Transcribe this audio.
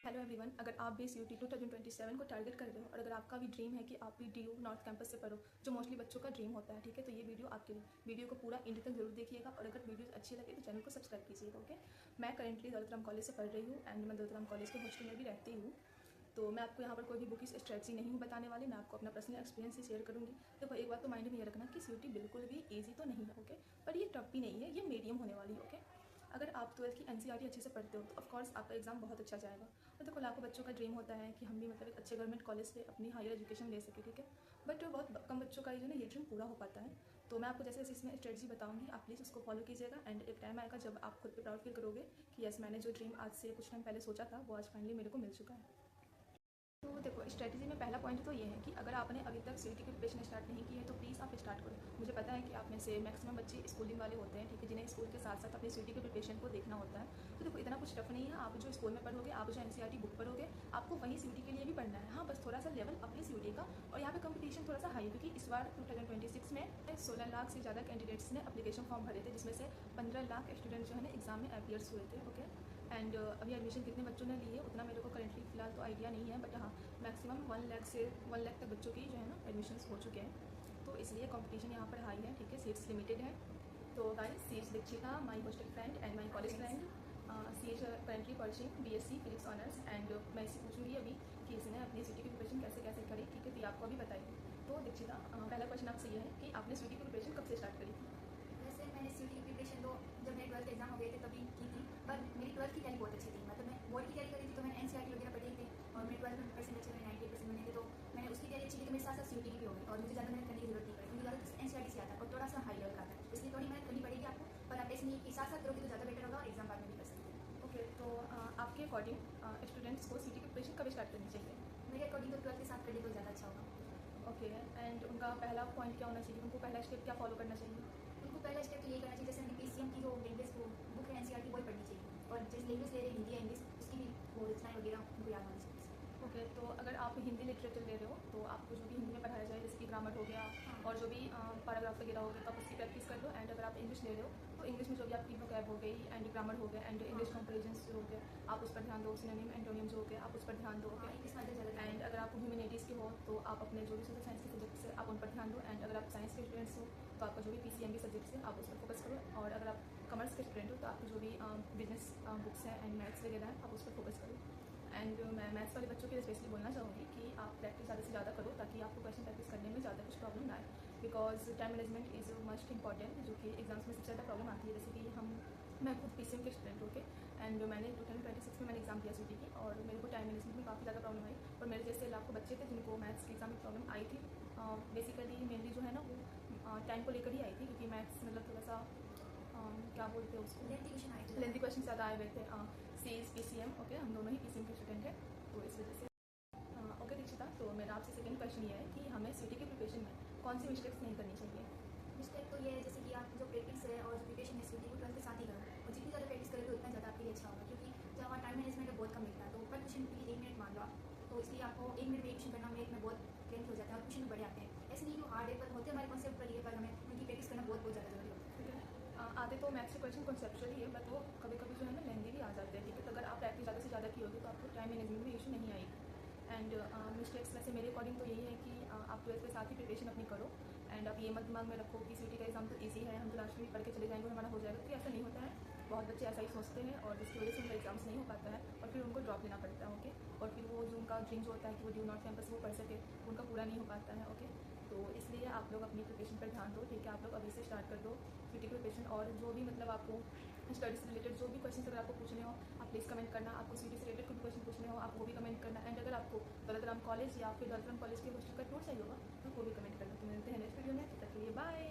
Hello everyone, अगर आप भी CUT 2027 को टारगेट कर रहे हो और अगर आपका भी ड्रीम है कि आप भी DU नॉर्थ कैंपस से पढ़ो, जो मोस्टली बच्चों का ड्रीम होता है, ठीक है, तो ये वीडियो आपके लिए। वीडियो को पूरा एंड तक जरूर देखिएगा और अगर वीडियो अच्छी लगे तो चैनल को सब्सक्राइब कीजिएगा। ओके, मैं करंटली दौलत राम कॉलेज से पढ़ रही हूँ एंड मैं दौलत राम कॉलेज के हॉस्टल में भी रहती हूँ। तो मैं आपको यहाँ पर कोई भी बुक की स्ट्रेटजी नहीं हूँ बताने वाली, मैं आपको अपना पर्सनल एक्सपीरियंस ही शेयर करूँगी। देखो, एक बात तो माइंड में ये रखना कि CUT बिल्कुल भी ईजी तो नहीं है, ओके, पर ये टफ भी नहीं है, ये मीडियम होने वाली है। ओके, अगर आप 12th की NCERT अच्छे से पढ़ते हो तो ऑफकोर्स आपका एग्जाम बहुत अच्छा जाएगा। और देखो, लाखों बच्चों का ड्रीम होता है कि हम भी मतलब एक अच्छे गवर्नमेंट कॉलेज से अपनी हायर एजुकेशन ले सके, ठीक है, बट बहुत कम बच्चों का ये ड्रीम पूरा हो पाता है। तो मैं आपको जैसे जैसे इसमें स्ट्रेटजी बताऊंगी, आप प्लीज़ उसको फॉलो कीजिएगा एंड एक टाइम आएगा जब आप खुद पे प्राउड फील करोगे कि यस, मैंने जो ड्रीम आज से कुछ टाइम पहले सोचा था वो आज फाइनली मेरे को मिल चुका है। तो देखो, स्ट्रेटजी में पहला पॉइंट तो ये है कि अगर आपने अभी तक CUT की प्रिपरेशन स्टार्ट नहीं की है तो प्लीज़ आप स्टार्ट करो। मुझे पता है कि आप में से मैक्सिमम बच्चे स्कूलिंग वाले होते हैं, ठीक है, जिन्हें स्कूल के साथ साथ अपनी CUT की प्रिपरेशन को देखना होता है। तो देखो, इतना कुछ टफ नहीं है। आप जो स्कूल में पढ़ोगे, आप जो NCERT बुक पढ़ोगे, आपको वहीं CUT के लिए भी पढ़ना है। हाँ, बस थोड़ा सा लेवल अपने CUT का, और यहाँ पे कंपटीशन थोड़ा सा हाई है क्योंकि इस बार 2026 में 16 लाख से ज़्यादा कैंडिडेट्स ने एप्लीकेशन फॉर्म भरे थे, जिसमें से 15 लाख स्टूडेंट जो है ना एग्जाम में अपीयर्स हुए थे। ओके, एंड अभी एडमिशन कितने बच्चों ने ली है उतना मेरे को करेंटली फिलहाल तो आइडिया नहीं है, बट हाँ, मैक्सिमम 1 लाख से 1 लाख तक बच्चों की जो है ना एडमिशन्स हो चुके हैं। तो इसलिए कंपटीशन यहाँ पर हाई है, ठीक है, सीट्स लिमिटेड है। तो guys, she is Dikshita, my hostel friend and my college friend. She is currently pursuing BSc physics honours and मैं इसे पूछूंगी अभी कि इसने अपनी CUT की प्रिपरेशन कैसे कैसे करी, ठीक है, तो ये आपको अभी बताइए। तो दीक्षिता, पहला क्वेश्चन आपसे ये है कि आपने CUT की प्रिपरेशन कब से स्टार्ट करी? वैसे मैंने CUT की प्रिपरेशन तो जब मेरे 12th एग्जाम हो गए थे तभी की थी, पर मेरी 12th की तैयारी बहुत अच्छी थी। मतलब मैं बोर्ड की तैयारी करी थी तो मैंने NCERT वगैरह पढ़ी थी और मेरे 12th में परसेंट अच्छे, मेरे 98% बने थे, तो मैंने उसकी तैयारी अच्छी की तो मेरे साथ साथ CUT की भी हो गई और मुझे ज़्यादा मेहनत करने की जरूरत नहीं पड़ी क्योंकि ज़्यादा NCERT से आता है और थोड़ा सा हाई लेवल का आता है, इसलिए थोड़ी मेहनत करनी पड़ेगी आपको। पर आप ऐसे नहीं कि साथ साथ करोगे तो ज़्यादा बेटर होगा और एग्जाम बाद में भी कर सकते हैं। ओके, तो आपके अकॉर्डिंग स्टूडेंट्स को CUT की प्रिपरेशन कब स्टार्ट करनी चाहिए? मेरे अकॉर्डिंग तो 12th के साथ कर ले तो ज़्यादा अच्छा होगा। ओके, एंड उनका पहला पॉइंट क्या होना चाहिए, उनको पहला स्टेप क्या फॉलो करना चाहिए? उनको पहला स्टेप तो यही करना चाहिए, जैसे हमने PCM की जो लैंग्वेज को बुक है NCERT वही पढ़नी चाहिए और जैसे लैंग्वेज ले रहे हिंदी या इंग्लिश, उसकी भी वो रचनाएं वगैरह उनको याद होनी चाहिए। ओके, तो अगर आप हिंदी लिटरेचर ले रहे हो तो आपको जो भी हिंदी में पढ़ाया जाए, जैसे कि ग्रामर हो गया और जो भी पैराग्राफ वगैरह हो गया, तो आप उसकी प्रैक्टिस कर लो। एंड अगर आप इंग्लिश ले रहे हो तो इंग्लिश में जो भी आपकी वोकैब हो गई एंड ग्रामर हो गया एंड इंग्लिश कंपेरिजन्स जो हो गया, आप उस पर ध्यान दो। सिनोनिम एंटोनिम जो हो गया, आप उस पर ध्यान दो। एंड अगर आप ह्यूमैनिटीज़ के हो तो आप अपने जो भी सोशल साइंस के सब्जेक्ट्स है आप उन पर ध्यान दो। एंड अगर आप साइंस के स्टूडेंट्स हो तो आपका जो भी PCM के सब्जेक्ट्स है आप उस पर फोकस करो। और अगर आप कॉमर्स के स्टूडेंट हो तो आपको जो भी बिजनेस बुक्स हैं एंड मैथ्स वगैरह है आप उस पर फोकस करो। एंड मैं मैथ्स वाले बच्चों के लिए स्पेशली बोलना चाहूँगी कि आप प्रैक्टिस ज़्यादा से ज़्यादा करो ताकि आपको क्वेश्चन प्रैक्टिस करने में ज़्यादा कुछ प्रॉब्लम ना आए, because time management is must important, जो कि एग्जाम्स में सबसे ज़्यादा प्रॉब्लम आती है। जैसे कि मैं खुद PCM के स्टूडेंट होके एंड मैंने 2026 में मैंने एग्जाम दिया CUT की और मेरे को टाइम मैनेजमेंट में काफ़ी ज़्यादा प्रॉब्लम आई। और मेरे जैसे लाखों बच्चे थे जिनको मैथ्स के एग्जाम में प्रॉब्लम आई थी। बेसिकली मेनली जो है ना वो टाइम को लेकर ही आई थी, क्योंकि मैथ्स मतलब थोड़ा सा क्या बोलते हैं उसको, लेंथी क्वेश्चन ज़्यादा आए हुए थे। CIS PCM, ओके, हम दोनों ही PCM के स्टूडेंट हैं, तो इस वजह से। ओके दीक्षिता, तो मेरा आपसे सेकंड क्वेश्चन ये है कि हमें CUT की प्रिपरेशन में कौन सी मिस्टेक्स नहीं करनी चाहिए? मिस्टेक तो ये है जैसे कि आप जो प्रैक्टिस है और जो प्रिपरेशन है CUT को 12th के साथ ही करो और जितनी ज़्यादा प्रैक्टिस करोगे उतना ज़्यादा आपके लिए अच्छा होगा, क्योंकि जब हमारा टाइम मैनेजमेंट बहुत कम मिलता है तो पर क्वेश्चन के लिए 1 मिनट मान लो आप, तो इसलिए आपको 1 मिनट में क्वेश्चन करना में बहुत लेंथ हो जाता है और क्वेश्चन बड़े आते हैं। ऐसे नहीं कि वो हार्ड है, पर होते हमारे कॉन्सेप्ट पर ये, पर हमें उनकी प्रैक्टिस करना बहुत ज़्यादा जरूरी होता है। ठीक है, आते तो मैथ्स के क्वेश्चन कॉन्सेप्चुअल ही है, बट वो कभी कभी जो है ना लेंदी भी आ जाते हैं, ठीक है, तो अगर आप प्रैक्टिस ज़्यादा से ज़्यादा की होगी तो आपको टाइम मैनेजमेंट में इशू नहीं आएगी। एंड मिस्टेक्स वैसे मेरे अकॉर्डिंग तो यही है कि आप 12th के साथ ही प्रिपरेशन अपनी करो। एंड आप ये मत दिमाग में रखो कि CUT का एग्जाम तो ईजी है, हम तो लास्ट में भी पढ़ के चले जाएंगे और हमारा हो जाएगा, तो ऐसा नहीं होता है। बहुत बच्चे ऐसा ही सोचते हैं और जिसकी वजह से उनका एग्जाम्स नहीं हो पाता है और फिर उनको ड्रॉप लेना पड़ता है। ओके, और फिर वो जो उनका ड्रीम जो होता है कि वो DU नॉर्थ कैंपस वो पढ़ सके, उनका पूरा नहीं हो पाता है। ओके, तो इसलिए आप लोग अपनी प्रिपरेशन पर ध्यान दो, ठीक है, आप लोग अभी से स्टार्ट कर दो CUT की प्रिपरेशन। और जो भी मतलब आपको स्टडीज़ से रिलेटेड जो भी क्वेश्चन अगर आपको पूछने हो आप प्लीज़ कमेंट करना। आपको CUT से रिलेटेड कोई क्वेश्चन पूछने हो आप वो भी कमेंट करना। एंड अगर आपको दौलत राम कॉलेज या फिर दौलत राम कॉलेज के हॉस्टल का टूर चाहिए होगा तो वो भी कमेंट करना। तो मिलते हैं नेक्स्ट वीडियो में, तब तक के लिए बाय।